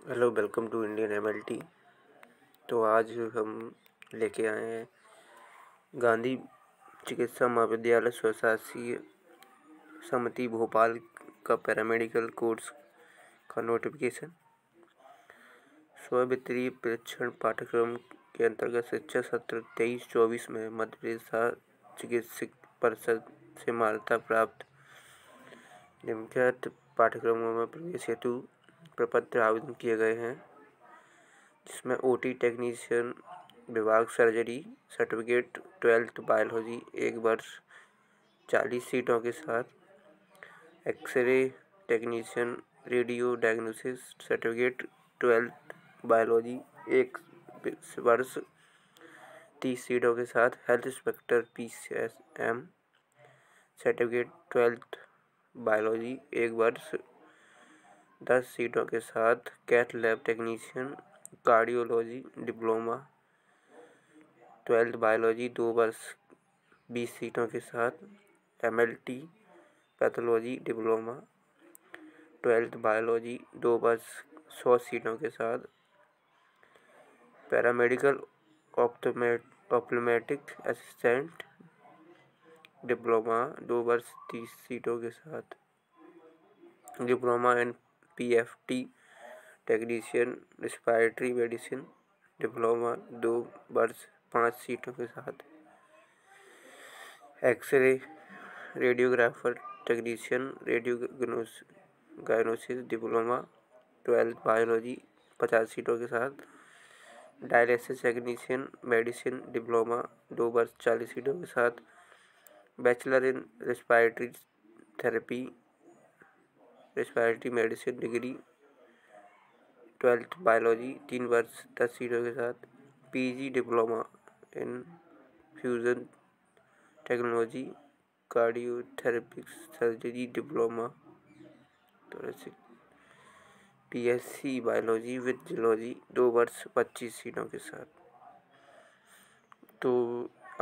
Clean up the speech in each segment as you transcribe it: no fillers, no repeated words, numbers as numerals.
Hello, welcome to Indian MLT. तो आज हम लेके आए हैं गांधी चिकित्सा महाविद्यालय स्वशासी समिति भोपाल का पैरामेडिकल कोर्स का नोटिफिकेशन। स्व-वित्तीय परीक्षण पाठ्यक्रम के अंतर्गत शिक्षा सत्र 23-24 में मध्य प्रदेश चिकित्सक परिषद से मान्यता प्राप्त निम्नलिखित पाठ्यक्रमों में प्रवेश हेतु प्रपत्र आवेदन किए गए हैं, जिसमें ओटी टेक्नीशियन विभाग सर्जरी सर्टिफिकेट 12th बायोलॉजी 1 वर्ष 40 सीटों के साथ, X ray technician radio diagnosis certificate 12th biology 1 वर्ष 30 सीटों के साथ, health inspector PCSM certificate 12th biology 1 वर्ष 10 सीटों के साथ, cath lab technician cardiology diploma 12th biology 2 वर्ष 20 सीटों के साथ, MLT pathology diploma 12th biology 2 वर्ष 100 सीटों के साथ, पैरामेडिकल ऑप्टोमेट्रिक असिस्टेंट डिप्लोमा 2 वर्ष 30 सीटों के साथ, diploma in PFT technician respiratory medicine diploma 2 वर्ष 5 सीटों के साथ, X ray radiographer technician radio diagnosis diploma 12th biology 50 सीटों के साथ, डायलिसिस टेक्नीशियन मेडिसिन डिप्लोमा 2 वर्ष 40 सीटों के साथ, bachelor in respiratory therapy respiratory medicine degree 12th biology 3 वर्ष 10 सीटों के साथ, PG diploma in fusion technology cardiothoracic surgery diploma PSC biology with geology 2 वर्ष 25 सीटों के साथ। तो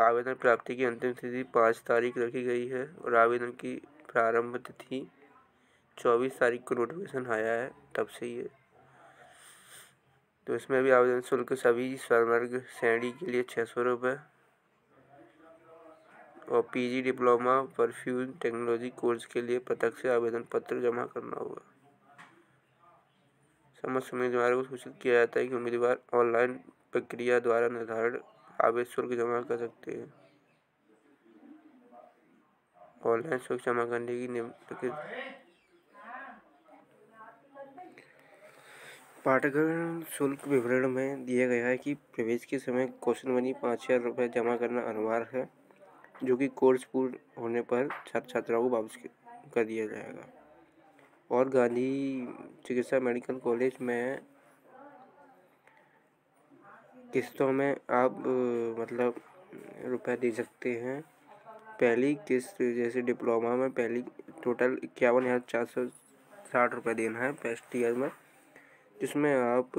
आवेदन प्राप्ति की अंतिम तिथि 5 तारीख रखी गई है और आवेदन की प्रारंभ तिथि 24 तारीख को नोटिफिकेशन आया है, तब से ही है। तो इसमें भी आवेदन शुल्क सभी स्वर्ग श्रेणी के लिए 600 रुपये और PG diploma perfusion technology course के लिए प्रत्यक्ष आवेदन पत्र जमा करना होगा। समस्त उम्मीदवारों को सूचित किया जाता है कि उम्मीदवार ऑनलाइन प्रक्रिया द्वारा निर्धारित आवेदन शुल्क जमा कर सकते हैं। ऑनलाइन शुल्क जमा करने की निम्नलिखित पाठ्यक्रम शुल्क विवरण में दिया गया है कि प्रवेश के समय कौशल मनी 5,000 रुपये जमा करना अनिवार्य है, जो कि कोर्स पूर्ण होने पर छात्र छात्राओं को वापस कर दिया जाएगा। और गांधी चिकित्सा मेडिकल कॉलेज में किस्तों में आप मतलब रुपए दे सकते हैं। पहली किस्त जैसे डिप्लोमा में पहली टोटल 51,460 रुपये देना है फर्स्ट ईयर में, जिसमें आप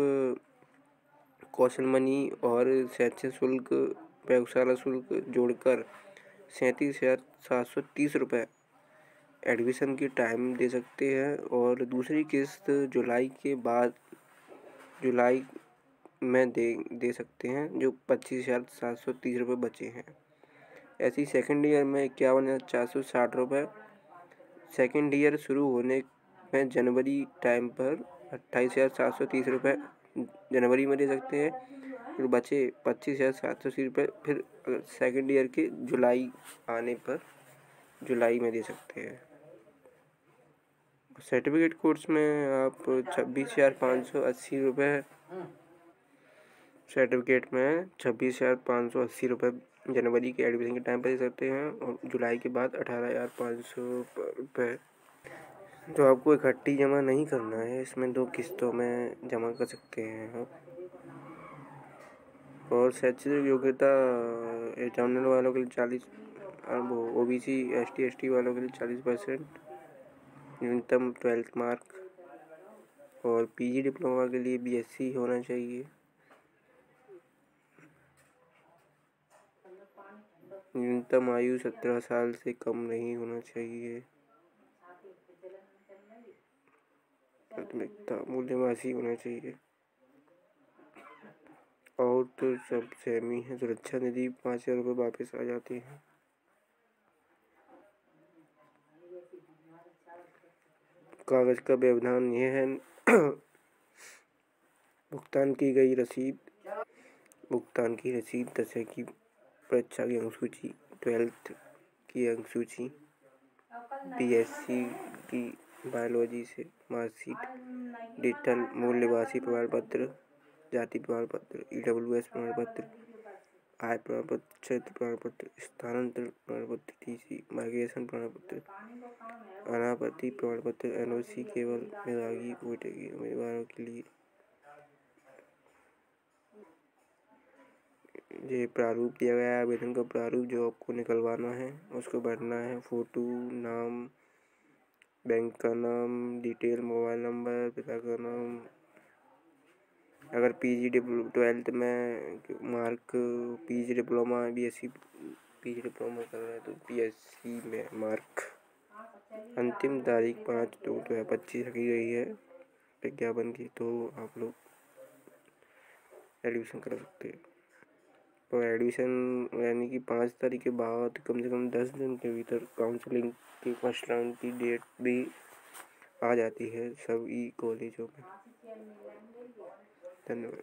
कौशल मनी और शैक्षिक शुल्क प्रयोगशाला शुल्क जोड़कर 37,730 रुपये एडमिशन की टाइम दे सकते हैं। और दूसरी किस्त जुलाई में दे सकते हैं, जो 25,730 रुपये बचे हैं। ऐसे ही सेकेंड ईयर में 51,460 रुपये, सेकेंड ईयर शुरू होने में जनवरी टाइम पर 28,730 रुपये जनवरी में दे सकते हैं। फिर बचे 25,730 रुपये फिर सेकेंड ईयर के जुलाई आने पर जुलाई में दे सकते हैं। सर्टिफिकेट कोर्स में आप 26,580 रुपये सर्टिफिकेट में 26,580 रुपये जनवरी के एडमिशन के टाइम पर दे सकते हैं और जुलाई के बाद 18,500 रुपये जो आपको इकट्ठी जमा नहीं करना है, इसमें 2 किस्तों में जमा कर सकते हैं आप। और शैक्षणिक योग्यता जनरल वालों के लिए 40, OBC ST वालों के लिए 40%, न्यूनतम 12th मार्क, और PG डिप्लोमा के लिए BSc होना चाहिए। न्यूनतम आयु 17 साल से कम नहीं होना चाहिए। प्राथमिकता मूल्यवासी होना चाहिए। और तो सब सेम ही है। सुरक्षा निधि 5,000 रुपये वापस आ जाती है। कागज का व्यवधान यह है भुगतान की रसीद 10वीं की परीक्षा की अंकसूची, 12th की अंकसूची, BSc की बायोलॉजी से मार्कशीट, डिजिटल मूल्यवासी प्रमाण पत्र, जाति प्रमाण पत्र, EWS प्रमाण पत्र, आय प्रमाण पत्र, क्षेत्र प्रमाण पत्र, स्थानांतरण प्रमाण पत्र, TC, माइग्रेशन प्रमाण पत्र, अनापत्ति प्रमाण पत्र, NOC केवल विभागीय कोटे के उम्मीदवारों के लिए। ये प्रारूप दिया गया है आवेदन का प्रारूप जो आपको निकलवाना है, उसको भरना है। फोटो, नाम, बैंक का नाम, डिटेल, मोबाइल नंबर, पिता का नाम। अगर ट्वेल्थ में mark, PG diploma, BSc PG diploma कर रहा है तो BSc में मार्क। अंतिम तारीख 5/2/2025 रखी गई है विज्ञापन की, तो आप लोग एडमिशन कर सकते हैं। तो एडमिशन यानी कि 5 तारीख के बाद कम से कम 10 दिन के भीतर काउंसलिंग की फर्स्ट राउंड की डेट भी आ जाती है सभी कॉलेजों में। धन्यवाद।